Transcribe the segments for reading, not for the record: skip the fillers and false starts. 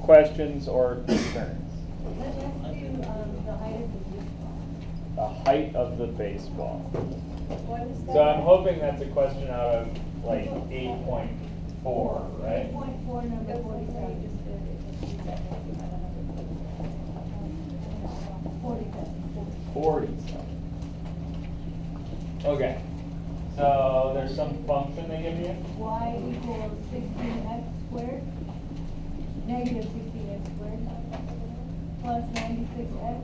questions or concerns? Let's do the height of the baseball. The height of the baseball. What is that? So I'm hoping that's a question out of like 8.4, right? 8.4, number 47. 40. Okay. So there's some function they give you? Y equals 16x squared, negative 16x squared, plus 96x,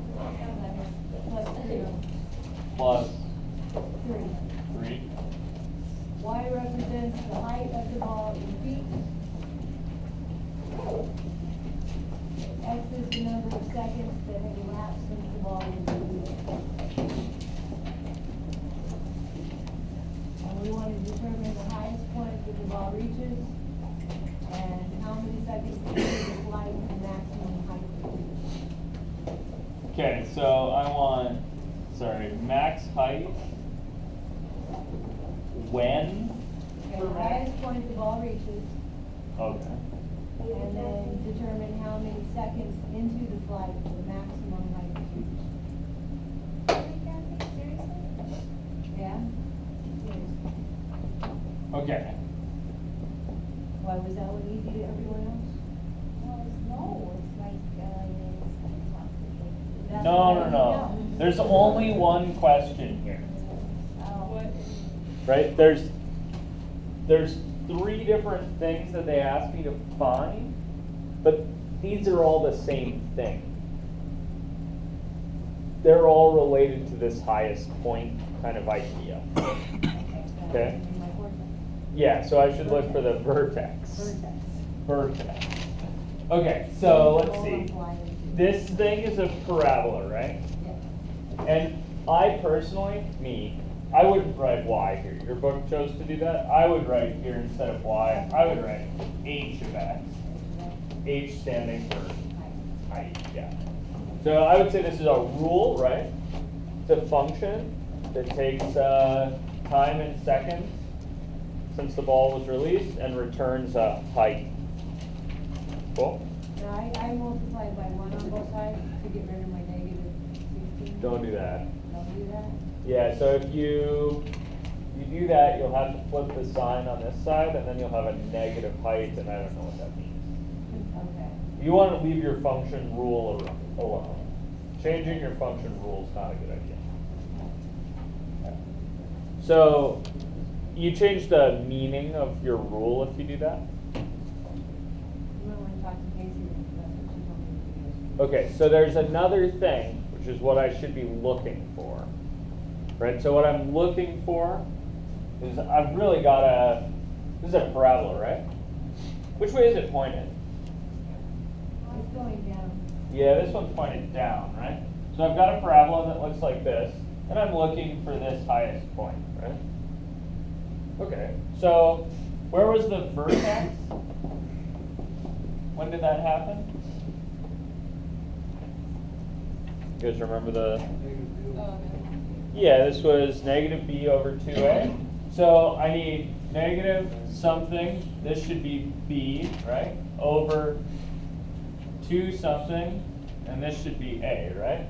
plus 0, Plus 3. 3. Y represents the height of the ball in feet. X is the number of seconds that have elapsed since the ball was released. And we want to determine the highest point that the ball reaches and how many seconds it takes to flight and maximum height. Okay, so I want, max height. When? Okay, the highest point the ball reaches, Okay. and then determine how many seconds into the flight the maximum height is reached. Yeah? Yes. Okay. Why, was that one easy to everyone else? That's No. what I didn't know. There's only one question here, Oh. right? There's 3 different things that they asked me to find, but these are all the same thing. They're all related to this highest point kind of idea. Okay. My vortex. Yeah, so I should look for the vertex. Vertex. Vertex. Okay, so let's see. This thing is a parabola, right? Yeah. And I personally, I wouldn't write y here. Your book chose to do that. I would write here instead of y, I would write h of x. H standing for height, yeah. So I would say this is a rule, right? It's a function that takes time in seconds since the ball was released and returns a height. Cool? Now, I multiplied by 1 on both sides to get rid of my negative 16. Don't do that. Don't do that? Yeah, so if you do that, you'll have to flip the sign on this side, and then you'll have a negative height, and I don't know what that means. Okay. You want to leave your function rule alone. Changing your function rule is not a good idea. So you change the meaning of your rule if you do that. You might want to talk to Casey, that's what she told me to do. Okay, so there's another thing, which is what I should be looking for. Right, so what I'm looking for is I've really got this is a parabola, right? Which way is it pointed? It's going down. Yeah, this one's pointed down, right? So I've got a parabola that looks like this, and I'm looking for this highest point, right? Okay, so where was the vertex? When did that happen? You guys remember the... Yeah, this was negative b over 2a. So I need negative something, this should be b, right? Over 2 something, and this should be a, right?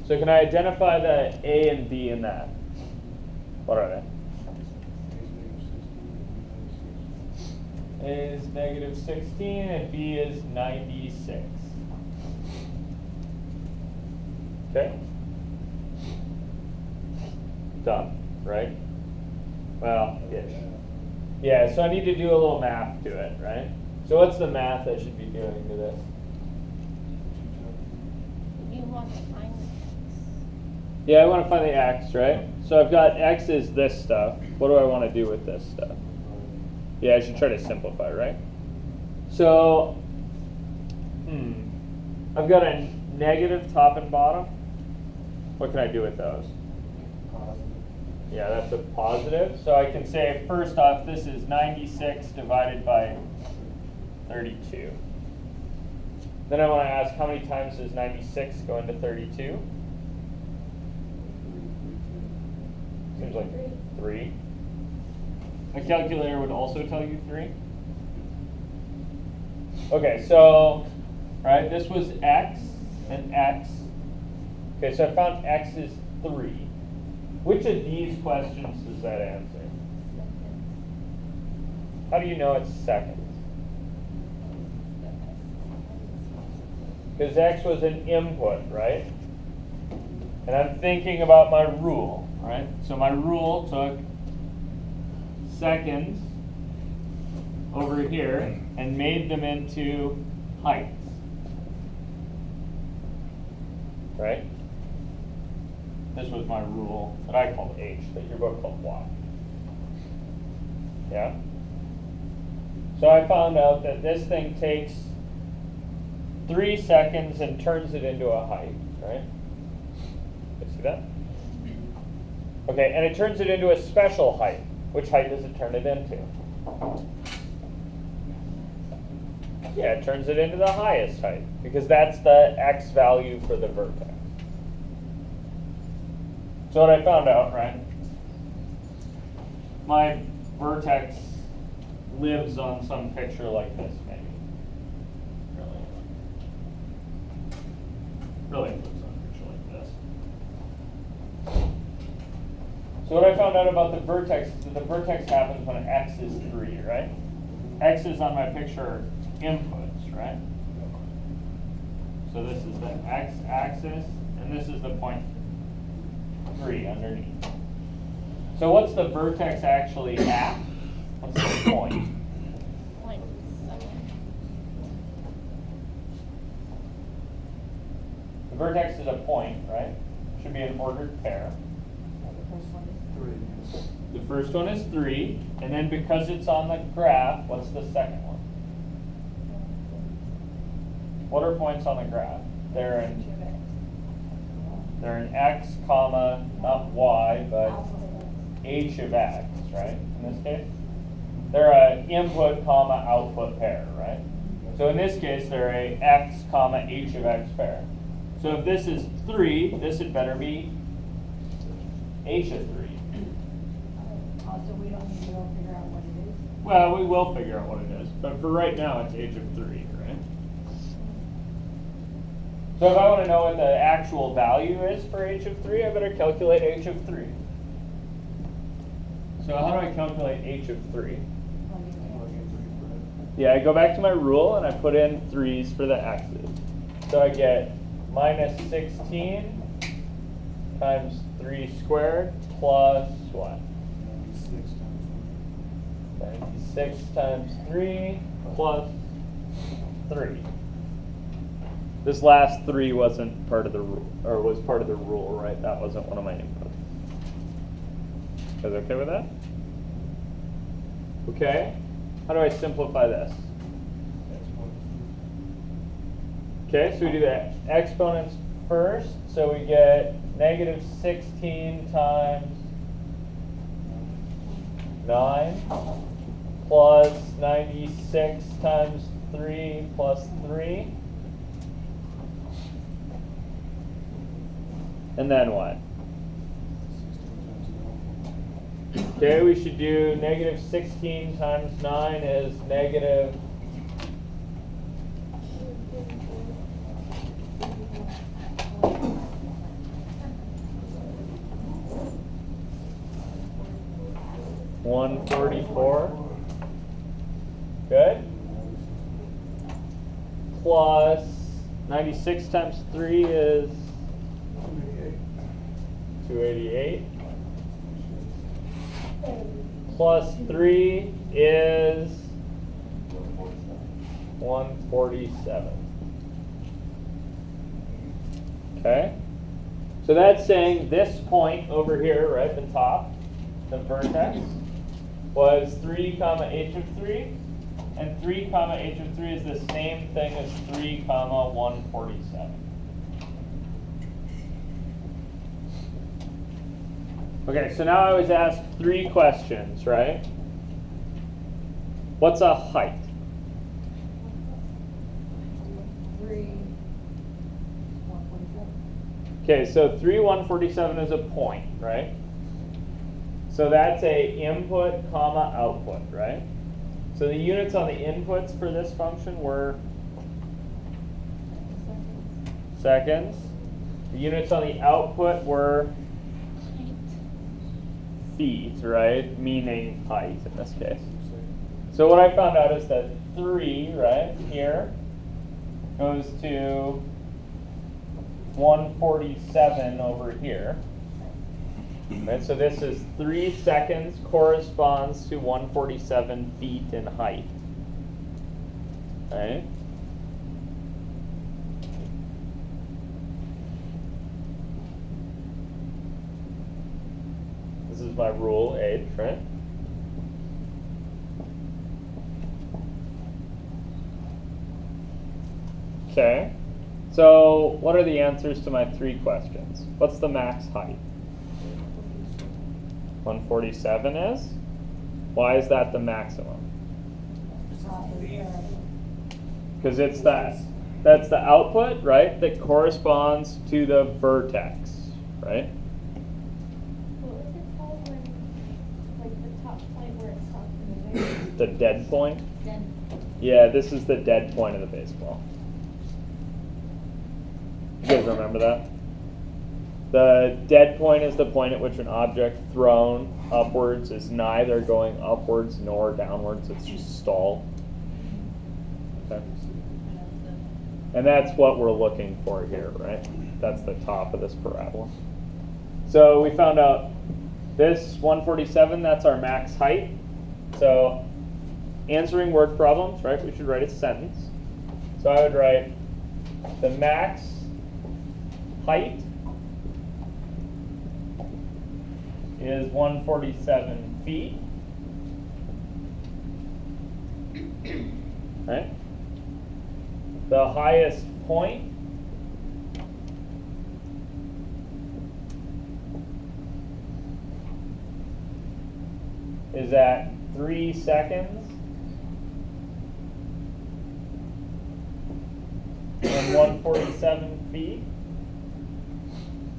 So can I identify the a and b in that? What are they? A is negative 16 and b is 96. Okay? Done, right? Well, ish. Yeah, so I need to do a little math to it, right? So what's the math I should be doing to this? You want to find the x. Yeah, I want to find the x, right? So I've got x is this stuff. What do I want to do with this stuff? Yeah, I should try to simplify, right? So, I've got a negative top and bottom. What can I do with those? Yeah, that's a positive. So I can say, first off, this is 96 divided by 32. Then I want to ask, how many times does 96 go into 32? Seems like 3. A calculator would also tell you 3. Okay, so, right, this was x and x. Okay, so I found x is 3. Which of these questions does that answer? How do you know it's seconds? Because x was an input, right? And I'm thinking about my rule, right? So my rule took seconds over here and made them into heights, right? This was my rule that I called H, that your book called Y. Yeah? So I found out that this thing takes 3 seconds and turns it into a height, right? You see that? Okay, and it turns it into a special height. Which height does it turn it into? Yeah, it turns it into the highest height, because that's the x value for the vertex. So what I found out, right? My vertex lives on some picture like this, maybe. Really lives on a picture like this. So what I found out about the vertex is that the vertex happens when x is 3, right? X is on my picture inputs, right? So this is the x-axis, and this is the point 3 underneath. So what's the vertex actually at? What's the point? 0.7. The vertex is a point, right? Should be an ordered pair. The first one is 3, and then because it's on the graph, what's the second one? What are points on the graph? They're in x, comma, not y, but h of x, right? In this case, they're an input, comma, output pair, right? So in this case, they're a x, comma, h of x pair. So if this is 3, this had better be h of 3. Also, we don't need to go figure out what it is. Well, we will figure out what it is, but for right now, it's h of 3, right? So if I want to know what the actual value is for h of 3, I better calculate h of 3. So how do I calculate h of 3? Yeah, I go back to my rule and I put in 3's for the x's. So I get minus 16 times 3 squared plus what? 96 times 3 plus 3. This last 3 wasn't part of the rule, or was part of the rule, right? That wasn't one of my inputs. You guys okay with that? Okay. How do I simplify this? Okay, so we do the exponents first. So we get negative 16 times 9 plus 96 times 3 plus 3. And then what? Okay, we should do negative 16 times 9 is negative 144. Good. Plus 96 times 3 is 288. Plus 3 is 147. Okay? So that's saying this point over here, right at the top, the vertex, was 3 comma h of 3. And 3 comma h of 3 is the same thing as 3 comma 147. Okay, so now I was asked 3 questions, right? What's a height? 3, 147. Okay, so 3 147 is a point, right? So that's a input comma output, right? So the units on the inputs for this function were seconds. The units on the output were feet, right? Meaning height in this case. So what I found out is that 3, right, here goes to 147 over here. Right, so this is 3 seconds corresponds to 147 feet in height. Right? This is my rule H, right? Okay. So what are the answers to my 3 questions? What's the max height? 147 is? Why is that the maximum? Because it's that's the output, right, that corresponds to the vertex, right? What was it called when, like, the top point where it stopped in the base? The dead point? Dead. Yeah, this is the dead point of the baseball. You guys remember that? The dead point is the point at which an object thrown upwards is neither going upwards nor downwards, it's just stalled. Okay. And that's what we're looking for here, right? That's the top of this parabola. So we found out this 147, that's our max height. So answering word problems, right, we should write a sentence. So I would write the max height is 147 feet. Right? The highest point is at 3 seconds and 147 feet.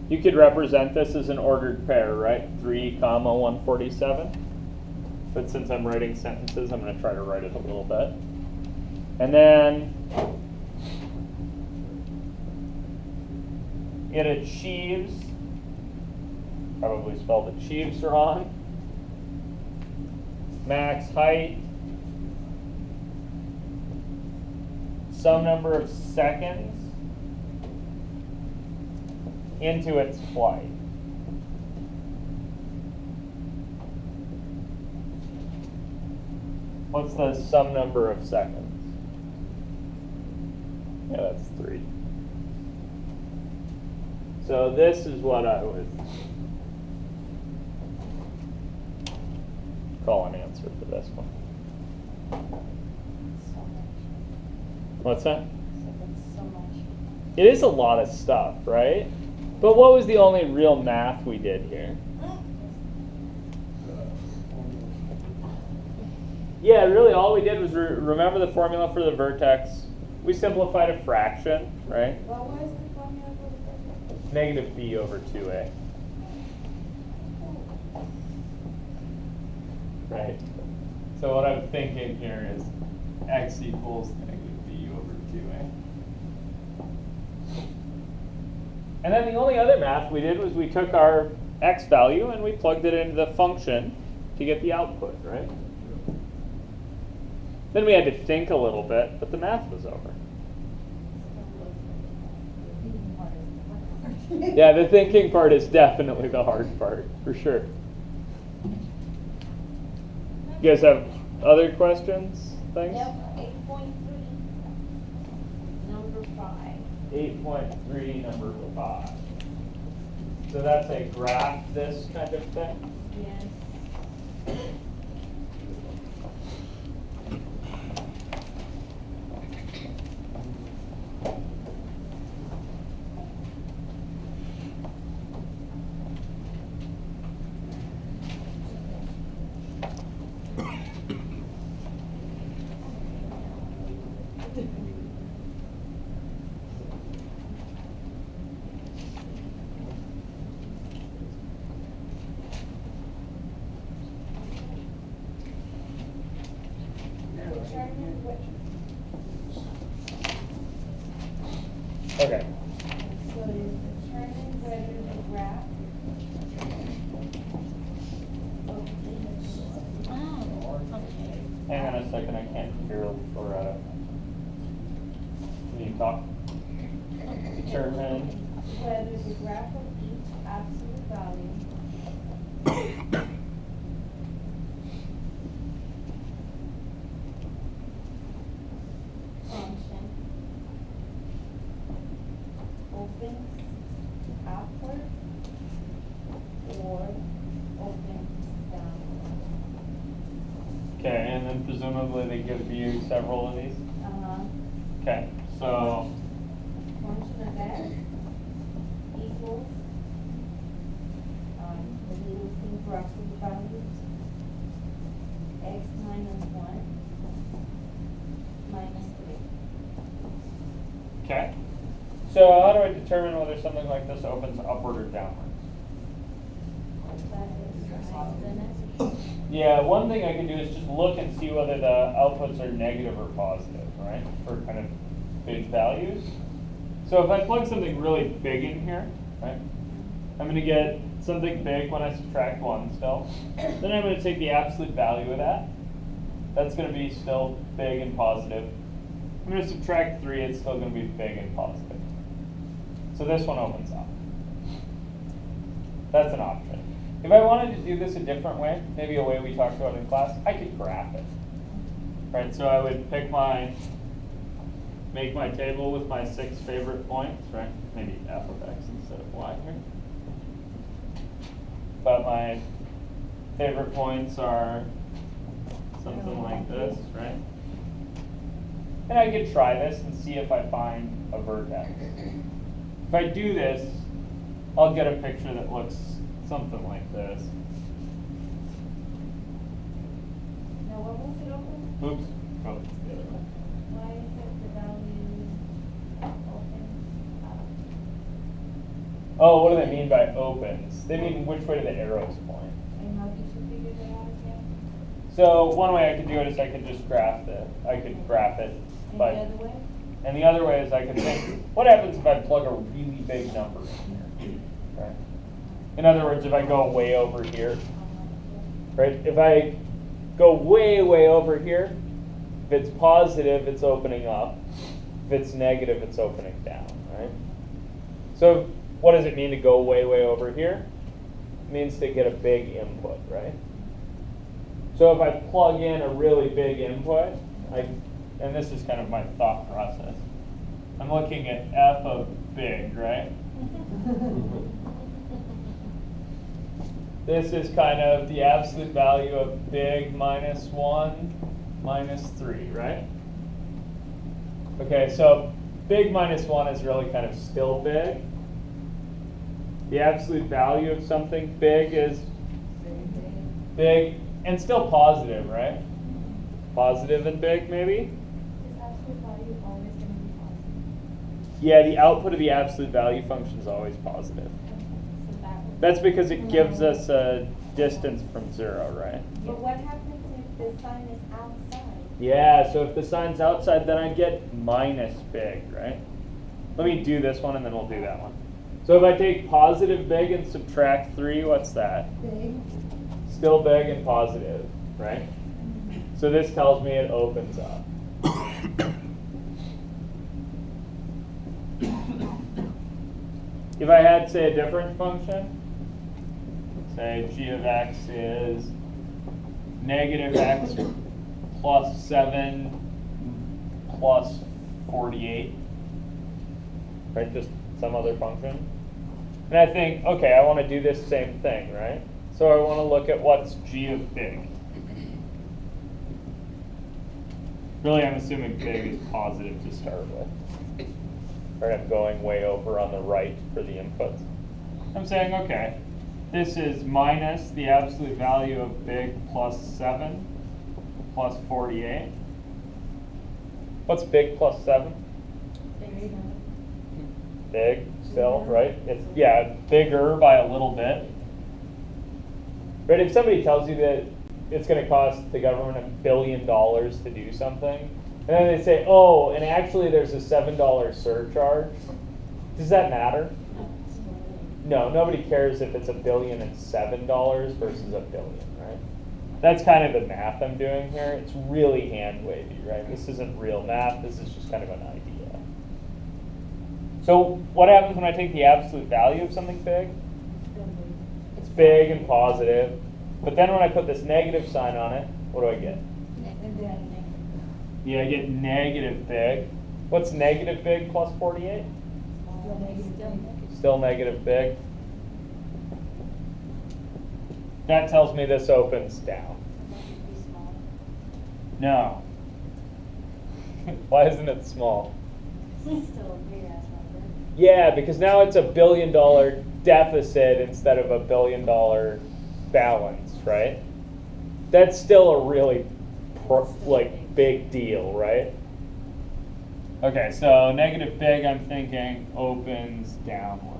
You could represent this as an ordered pair, right? 3, 147. But since I'm writing sentences, I'm going to try to write it a little bit. And then it achieves, probably spelled achieves wrong, max height, some number of seconds into its flight. What's the sum number of seconds? Yeah, that's 3. So this is what I would call an answer for this one. So much. What's that? So that's so much. It is a lot of stuff, right? But what was the only real math we did here? Yeah, really all we did was remember the formula for the vertex. We simplified a fraction, right? What was the formula for the vertex? Negative b over 2a. Right? So what I'm thinking here is x equals negative b over 2a. And then the only other math we did was we took our x value and we plugged it into the function to get the output, right? Then we had to think a little bit, but the math was over. Yeah, the thinking part is definitely the hard part, for sure. You guys have other questions, things? Yep, 8.3. Number 5. 8.3, number 5. So that's a graph this kind of thing? Yes. Okay. So determine whether the graph of each. Oh, okay. Hang on a second, I can't hear Loretta. Can you talk? Determine. Whether the graph of each absolute value function opens upward or opens downward. Okay, and then presumably they give you several of these? Okay, so, Function of x equals, the little thing for absolute values, x minus 1 minus 3. okay. So how do I determine whether something like this opens upward or downward? That is exponent. Yeah, one thing I can do is just look and see whether the outputs are negative or positive, right? For kind of big values. So if I plug something really big in here, right? I'm going to get something big when I subtract 1 still. Then I'm going to take the absolute value of that. That's going to be still big and positive. I'm going to subtract 3, it's still going to be big and positive. So this one opens up. That's an option. If I wanted to do this a different way, maybe a way we talked about in class, I could graph it. Right, so I would make my table with my 6 favorite points, right? Maybe f of x instead of y here. But my favorite points are something like this, right? And I could try this and see if I find a vertex. If I do this, I'll get a picture that looks something like this. Now what was it open? Oops. Oh, it's the other one. Why is it the value opens up? Oh, what do they mean by opens? They mean which way do the arrows point? And how did you figure that out again? So one way I could do it is I could just graph it. I could graph it. And But the other way? and the other way is I could think, what happens if I plug a really big number in here? Right? In other words, if I go way over here, right? If I go way, way over here, if it's positive, it's opening up. If it's negative, it's opening down, right? So what does it mean to go way, way over here? It means to get a big input, right? So if I plug in a really big input, and this is kind of my thought process, I'm looking at f of big, right? This is kind of the absolute value of big minus 1 minus 3, right? Okay, so big minus 1 is really kind of still big. The absolute value of something big is big and still positive, right? Positive and big, maybe? Is absolute value always going to be positive? Yeah, the output of the absolute value function is always positive. So that would. That's because it gives us a distance from 0, right? But what happens if the sign is outside? Yeah, so if the sign's outside, then I get minus big, right? Let me do this one and then we'll do that one. So if I take positive big and subtract 3, what's that? Big. Still big and positive, right? So this tells me it opens up. If I had, say, a different function, say g of x is negative x plus 7 plus 48, right? Just some other function. And I think, okay, I want to do this same thing, right? So I want to look at what's g of big. Really, I'm assuming big is positive to start with. Right, I'm going way over on the right for the inputs. I'm saying, okay, this is minus the absolute value of big plus 7 plus 48. What's big plus 7? Big still, right? It's, yeah, bigger by a little bit. Right, if somebody tells you that it's going to cost the government $1 billion to do something, and then they say, oh, and actually there's a $7 surcharge, Does that matter? No, it's still really- No, nobody cares if it's $1,007,000,000 versus $1 billion, right? That's kind of the math I'm doing here. It's really hand wavy, right? This isn't real math. This is just kind of an idea. So what happens when I take the absolute value of something big? It's big and positive. But then when I put this negative sign on it, what do I get? And then, Yeah, I get negative big. What's negative big plus 48? still negative. Still negative big. That tells me this opens down. No. Why isn't it small? It's still a big ass number. Yeah, because now it's $1 billion deficit instead of $1 billion balance, right? That's still a really big deal, right? Okay, so negative big, I'm thinking opens downward.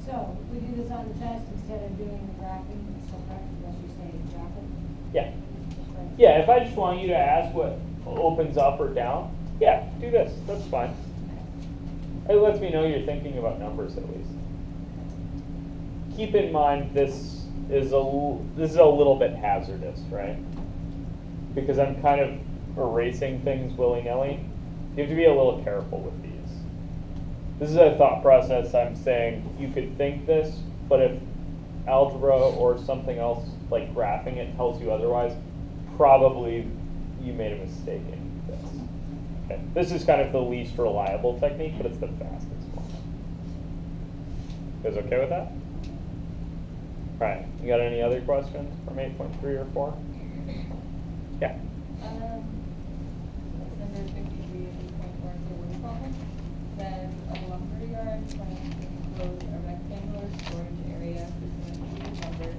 So, we do this on the test instead of doing the graphing, so unless you say graphing. Yeah. Just like- Yeah, if I just want you to ask what opens up or down, yeah, do this. That's fine. It lets me know you're thinking about numbers at least. Keep in mind this is a little bit hazardous, right? Because I'm kind of erasing things willy-nilly. You have to be a little careful with these. This is a thought process. I'm saying you could think this, but if algebra or something else like graphing it tells you otherwise, probably you made a mistake in this. Okay. This is kind of the least reliable technique, but it's the fastest one. You guys okay with that? All right. You got any other questions from 8.3 or 4? Yeah. Number 53 of 8.4 is a word problem. Says a lumberyard plans to enclose a rectangular storage area pursuant to the number.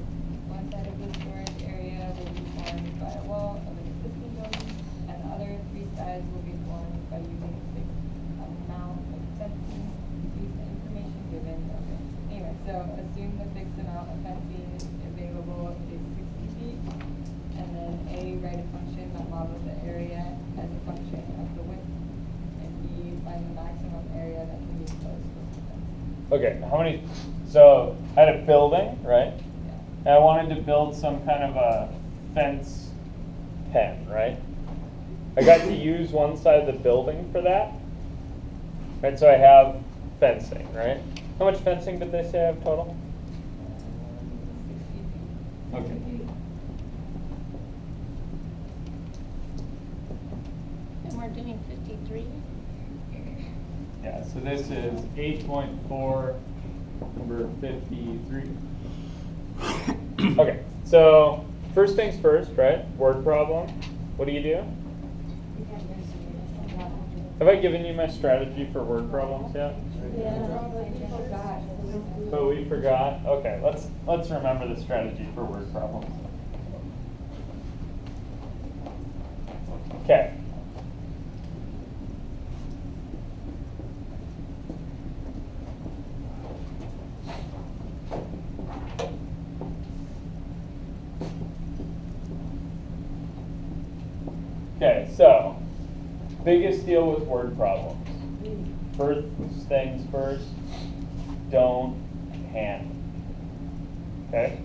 One side of the storage area will be formed by a wall of an existing building, and the other 3 sides will be formed by using a fixed amount of fencing. Use the information given. Okay. Anyway, so assume the fixed amount of fencing available is 60 feet. And then A, write a function that models the area as a function of the width, and B, find the maximum area that can be enclosed with the fence. Okay. How many? So I had a building, right? Yeah. And I wanted to build some kind of a fence pen, right? I got to use one side of the building for that. Right, so I have fencing, right? How much fencing did they say I have total? 60 feet. Okay. And we're doing 53? Yeah, so this is 8.4, number 53. Okay, so first things first, right? Word problem. What do you do? Have I given you my strategy for word problems yet? But we forgot. Okay, let's remember the strategy for word problems. Okay. Okay, so biggest deal with word problems. First things first, don't panic. Okay?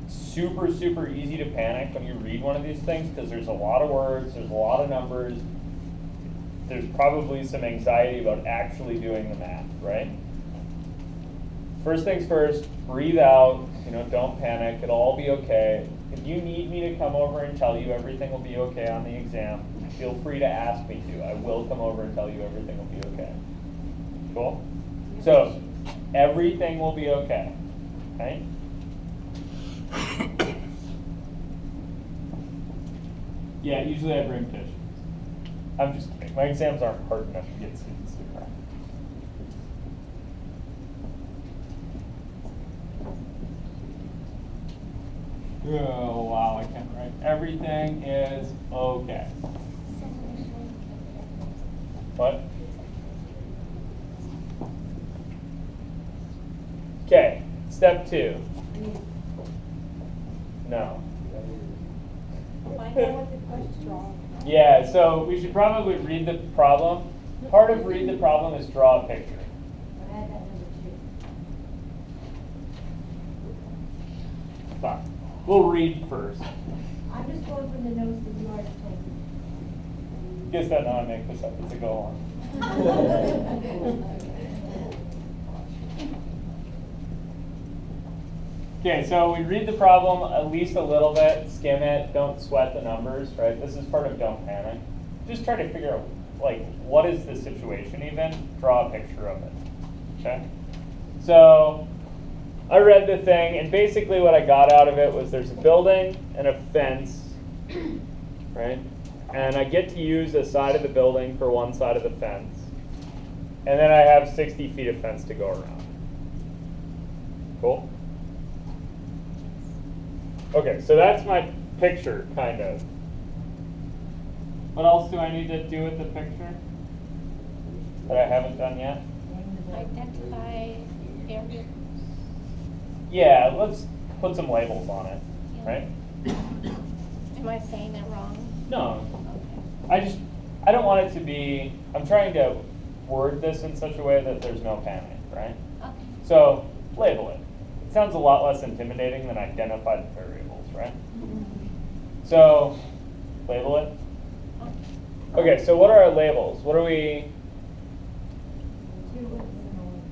Super, super easy to panic when you read one of these things because there's a lot of words, there's a lot of numbers, there's probably some anxiety about actually doing the math, right? First things first, breathe out, don't panic, it'll all be okay. If you need me to come over and tell you everything will be okay on the exam, feel free to ask me to. I will come over and tell you everything will be okay. Cool? So, everything will be okay. Okay? Yeah, usually I bring tissues. I'm just kidding. My exams aren't hard enough to get students to cry. Oh, wow, I can't write. Everything is okay. What? Okay, step 2. No. Find out what the Question. Yeah, so we should probably read the problem. Part of read the problem is draw a picture. But add that number two. Fine. We'll read first. I'm just going from the notes that you already told me. Guess that now I make this up as I go along. Okay, so we read the problem at least a little bit, skim it, don't sweat the numbers, right? This is part of don't panic. Just try to figure out, like, what is the situation even? Draw a picture of it, okay? So I read the thing, and basically what I got out of it was there's a building and a fence, right? And I get to use a side of the building for one side of the fence. And then I have 60 feet of fence to go around. Cool? Okay, so that's my picture, kind of. What else do I need to do with the picture that I haven't done yet? Name the building. Identify areas. Yeah, let's put some labels on it, right? Am I saying it wrong? No, Okay. I don't want it to be, I'm trying to word this in such a way that there's no panic, right? Okay. So, label it. It sounds a lot less intimidating than identified variables, right? So, label it. Okay, so what are our labels? What are we, Two widths and a length.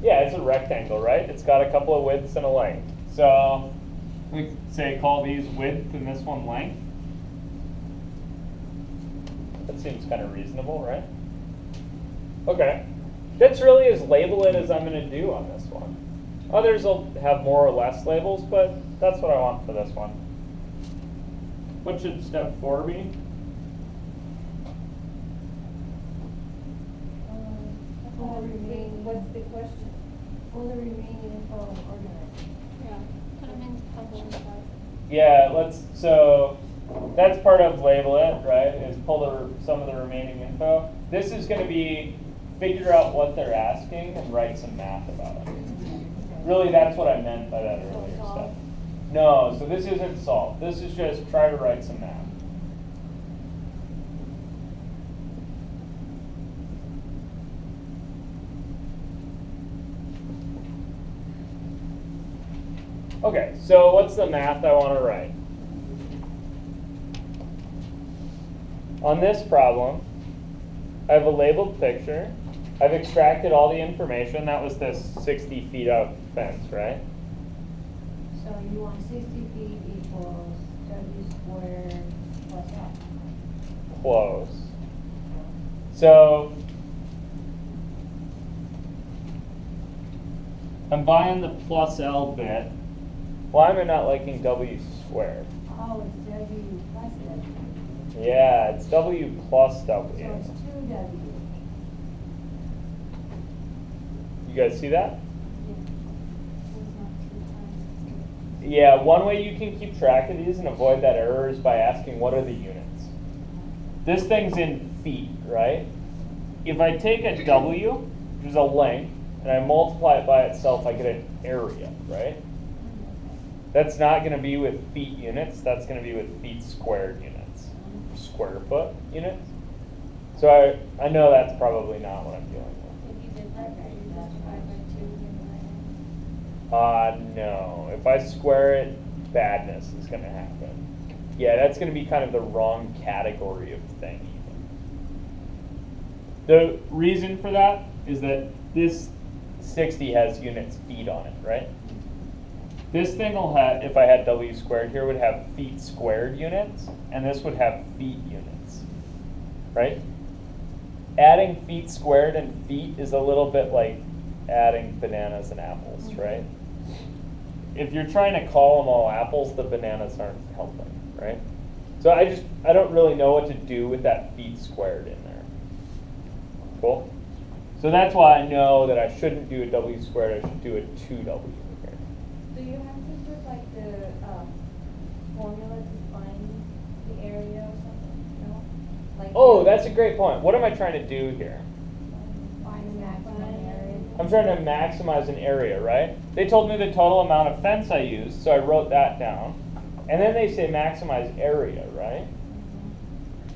yeah, it's a rectangle, right? It's got a couple of widths and a length. So, we say call these width and this one length. That seems kind of reasonable, right? Okay. That's really as label it as I'm going to do on this one. Others will have more or less labels, but that's what I want for this one. What should step 4 be? All the remaining, What's the question? all the remaining info organized. Yeah. Put them in columns. Yeah, so that's part of label it, right? Is pull some of the remaining info. This is going to be figure out what they're asking and write some math about it. Really, that's what I meant by that earlier stuff. No, so this isn't solve. This is just try to write some math. Okay, so what's the math I want to write? On this problem, I have a labeled picture. I've extracted all the information. That was this 60 feet out fence, right? So you want 60 feet equals W squared plus L. Close. So I'm buying the plus L bit. Why am I not liking W squared? Oh, it's W plus W. Yeah, it's W plus W. So it's 2W. You guys see that? Yeah, one way you can keep track of these and avoid that error is by asking what are the units. This thing's in feet, right? If I take a W, which is a length, and I multiply it by itself, I get an area, right? That's not going to be with feet units. That's going to be with feet squared units, square foot units. So I know that's probably not what I'm dealing with. If you did that, could you just divide by 2 and No. If I square it, badness is going to happen. Yeah, that's going to be kind of the wrong category of thing even. The reason for that is that this 60 has units feet on it, right? This thing will have, if I had W squared here, would have feet squared units, and this would have feet units, right? Adding feet squared and feet is a little bit like adding bananas and apples, right? If you're trying to call them all apples, the bananas aren't helping, right? So I don't really know what to do with that feet squared in there. Cool? So that's why I know that I shouldn't do a W squared, I should do a 2W here. Do you have to put like the formula to find the area or something? No? Like Oh, that's a great point. What am I trying to do here? Find the maximum area. I'm trying to maximize an area, right? They told me the total amount of fence I used, so I wrote that down. And then they say maximize area, right?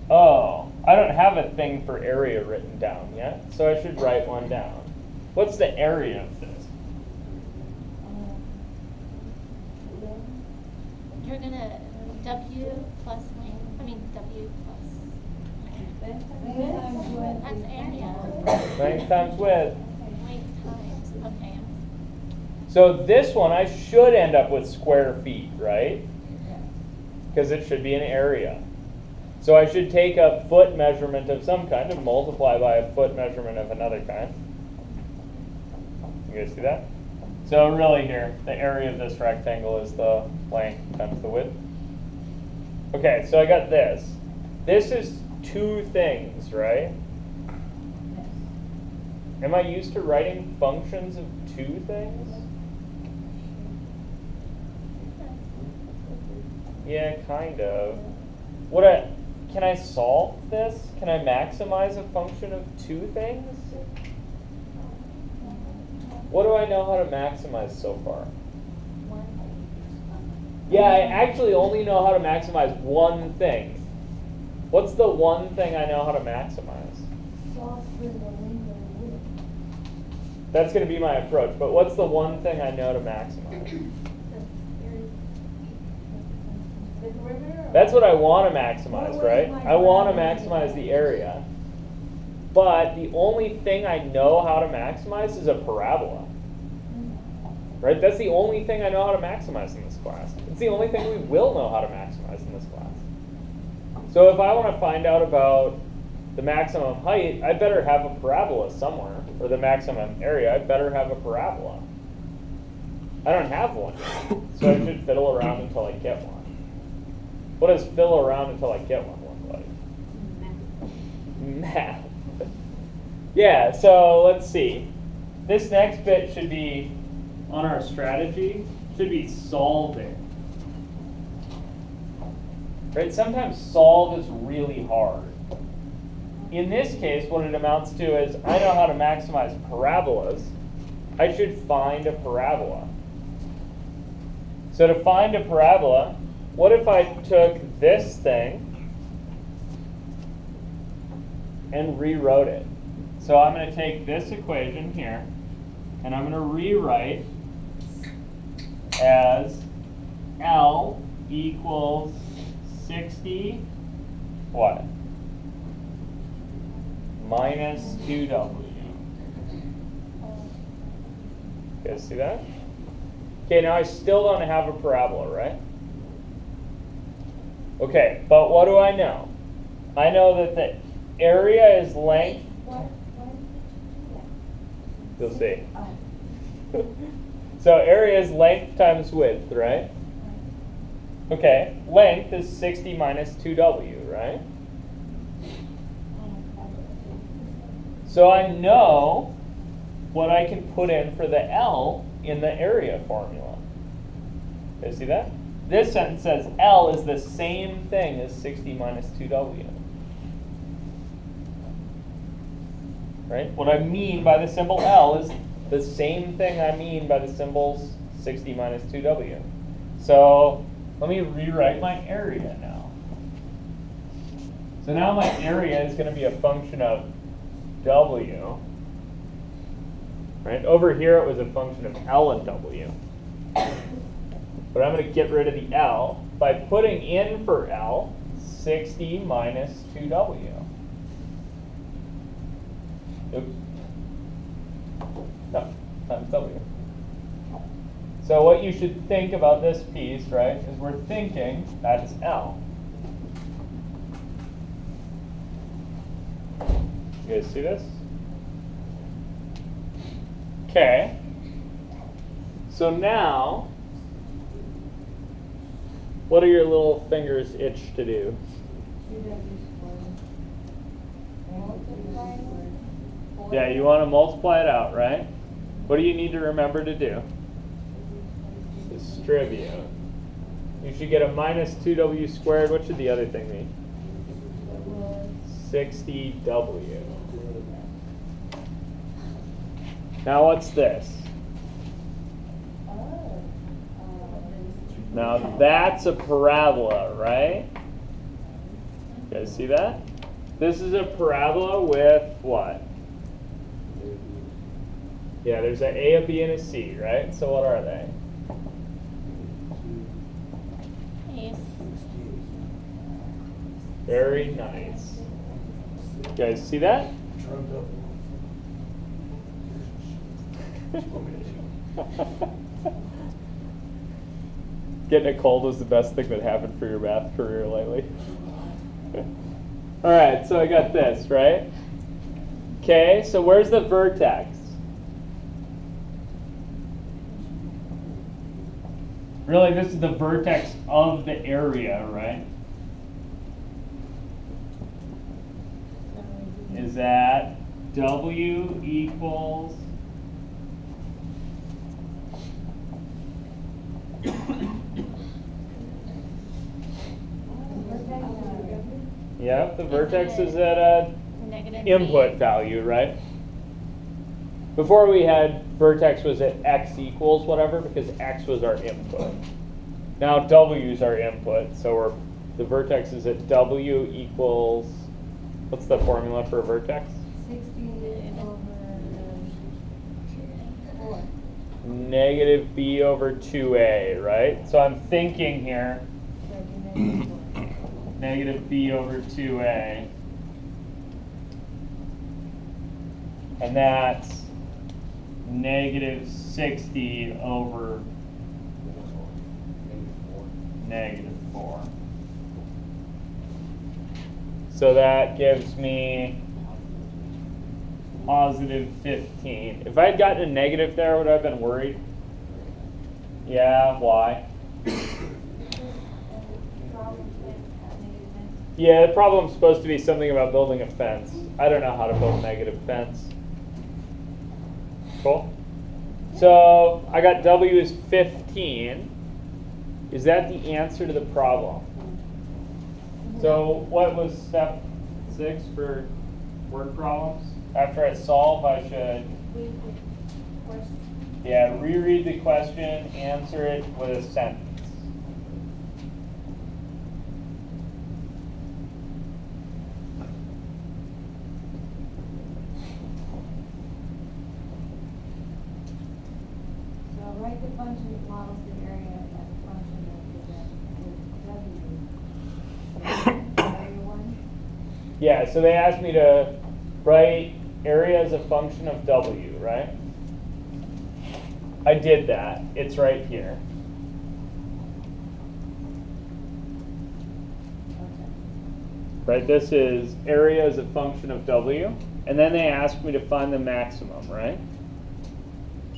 Oh, I don't have a thing for area written down yet, so I should write one down. What's the area of this? You're gonna W plus length, I mean W plus, that's area. Length times width. Length times, okay. So this one, I should end up with square feet, right? Because it should be an area. So I should take a foot measurement of some kind and multiply by a foot measurement of another kind. You guys see that? So really here, the area of this rectangle is the length times the width. Okay, so I got this. This is two things, right? Am I used to writing functions of two things? Yeah, kind of. Can I solve this? Can I maximize a function of two things? What do I know how to maximize so far? Yeah, I actually only know how to maximize one thing. What's the one thing I know how to maximize? Solve for the length and the width. That's going to be my approach, but what's the one thing I know to maximize? The perimeter? That's what I want to maximize, right? I want to maximize the area. But the only thing I know how to maximize is a parabola. Right? That's the only thing I know how to maximize in this class. It's the only thing we will know how to maximize in this class. So if I want to find out about the maximum height, I better have a parabola somewhere. Or the maximum area, I better have a parabola. I don't have one. So I should fiddle around until I get one. What does fiddle around until I get one look like? Math. Yeah, so let's see. This next bit should be on our strategy, should be solving. Right? Sometimes solve is really hard. In this case, what it amounts to is I know how to maximize parabolas. I should find a parabola. So to find a parabola, what if I took this thing and rewrote it? So I'm going to take this equation here, and I'm going to rewrite as L equals 60, what? Minus 2W. You guys see that? Okay, now I still don't have a parabola, right? Okay, but what do I know? I know that the area is length. You'll see. So area is length times width, right? Okay, length is 60 minus 2W, right? So I know what I can put in for the L in the area formula. You guys see that? This sentence says L is the same thing as 60 minus 2W. Right? What I mean by the symbol L is the same thing I mean by the symbols 60 minus 2W. So let me rewrite my area now. So now my area is going to be a function of W. Right? Over here it was a function of L and W. But I'm going to get rid of the L by putting in for L 60 minus 2W. Oops. No, times W. So what you should think about this piece, right, is we're thinking that is L. You guys see this? Okay. So now, what do your little fingers itch to do? Yeah, you want to multiply it out, right? What do you need to remember to do? Distribute. You should get a minus 2W squared. What should the other thing be? 60W. Now what's this? Now that's a parabola, right? You guys see that? This is a parabola with what? Yeah, there's an A, a B, and a C, right? So what are they? Yes. Very nice. You guys see that? Getting a cold was the best thing that happened for your math career lately. All right, so I got this, right? Okay, so where's the vertex? Really, this is the vertex of the area, right? Is that W equals Yep, the vertex is at a Negative input B. value, right? Before we had vertex was at x equals whatever because x was our input. Now w is our input, so the vertex is at w equals, what's the formula for a vertex? 16 over 4. Negative b over 2a, right? So I'm thinking here, negative b over 2a. And that's negative 60 over negative 4. So that gives me positive 15. If I had gotten a negative there, would I have been worried? Yeah, why? Yeah, the problem's supposed to be something about building a fence. I don't know how to build a negative fence. Cool. So I got W is 15. Is that the answer to the problem? So what was step 6 for word problems? After I solve, I should, yeah, reread the question, answer it with a sentence. So write the function that models the area as a function of the W. Area 1. Yeah, so they asked me to write area as a function of W, right? I did that. It's right here. Right, this is area as a function of W. And then they asked me to find the maximum, right?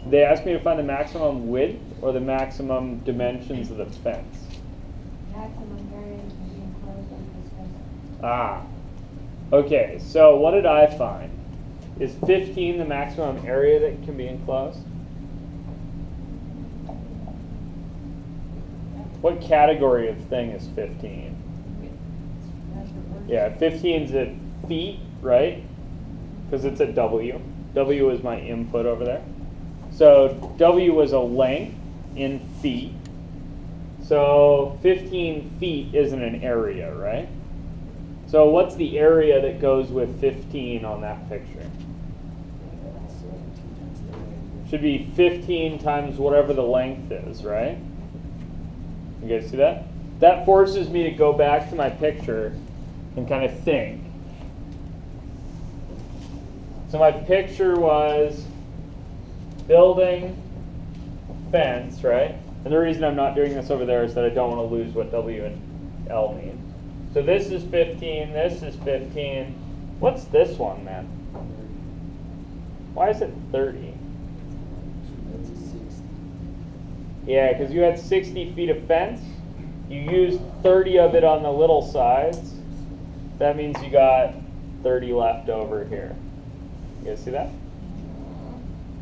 They asked me to find the maximum width or the maximum dimensions of the fence. Maximum area can be enclosed under this fence. Ah. Okay, so what did I find? Is 15 the maximum area that can be enclosed? What category of thing is 15? Yeah, 15 is at feet, right? Because it's a W. W is my input over there. So W was a length in feet. So 15 feet isn't an area, right? So what's the area that goes with 15 on that picture? Should be 15 times whatever the length is, right? You guys see that? That forces me to go back to my picture and kind of think. So my picture was building fence, right? And the reason I'm not doing this over there is that I don't want to lose what W and L mean. So this is 15, this is 15. What's this one, man? Why is it 30? Yeah, because you had 60 feet of fence. You used 30 of it on the little sides. That means you got 30 left over here. You guys see that?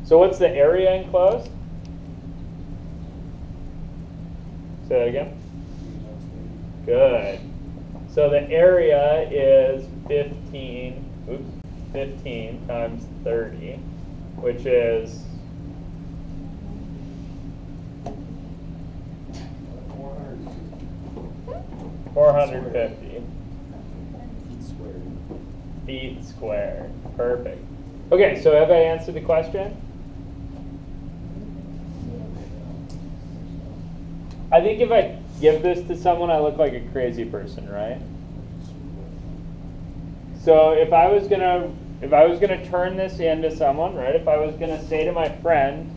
So what's the area enclosed? Say that again. Good. So the area is 15 times 30, which is 450. feet squared. Perfect. Okay, so have I answered the question? I think if I give this to someone, I look like a crazy person, right? So if I was gonna turn this into someone, right? If I was gonna say to my friend,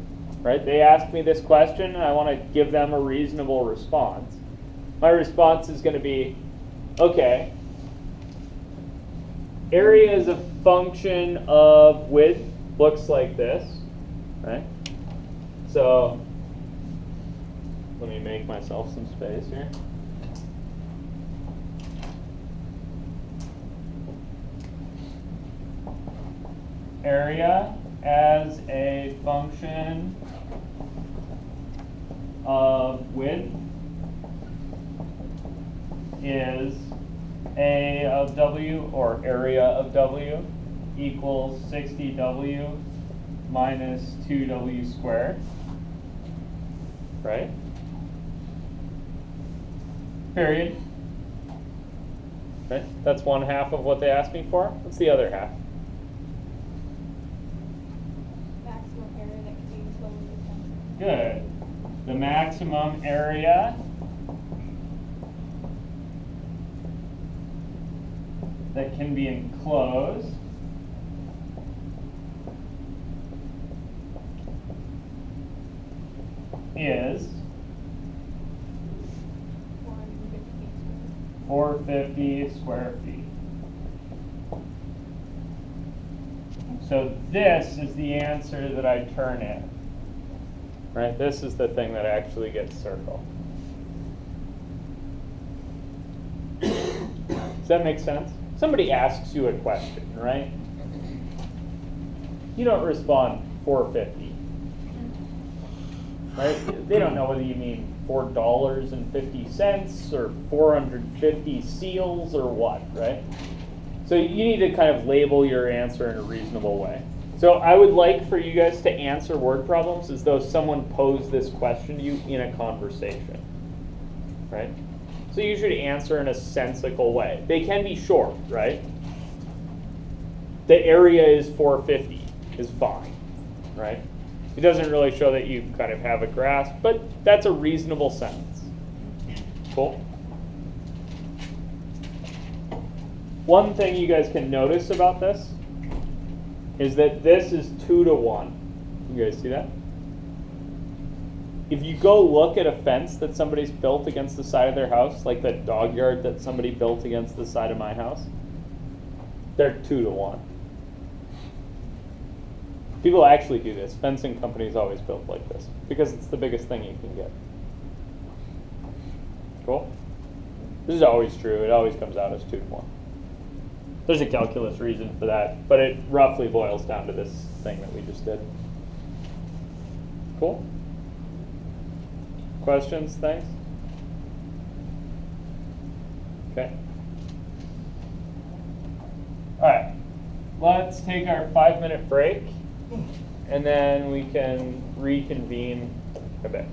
right? They ask me this question, and I want to give them a reasonable response. My response is going to be, okay, area is a function of width, looks like this, right? So let me make myself some space here. Area as a function of width is A of W, or area of W, equals 60W minus 2W squared, right? Period. Right? That's one half of what they asked me for. What's the other half? Maximum area that can be enclosed with fencing. Good. The maximum area that can be enclosed is 450 square feet. So this is the answer that I turn in. Right? This is the thing that actually gets circled. Does that make sense? Somebody asks you a question, right? You don't respond 450. Right? They don't know whether you mean $4.50 or 450 seals or what, right? So you need to kind of label your answer in a reasonable way. So I would like for you guys to answer word problems as though someone posed this question to you in a conversation, right? So you should answer in a sensical way. They can be short, right? The area is 450 is fine, right? It doesn't really show that you kind of have a grasp, but that's a reasonable sentence. Cool. One thing you guys can notice about this is that this is 2 to 1. You guys see that? If you go look at a fence that somebody's built against the side of their house, like that dog yard that somebody built against the side of my house, they're 2 to 1. People actually do this. Fencing companies always build like this because it's the biggest thing you can get. Cool? This is always true. It always comes out as 2 to 1. There's a calculus reason for that, but it roughly boils down to this thing that we just did. Cool? Questions? Thanks? Okay. All right. Let's take our 5-minute break, and then we can reconvene a bit.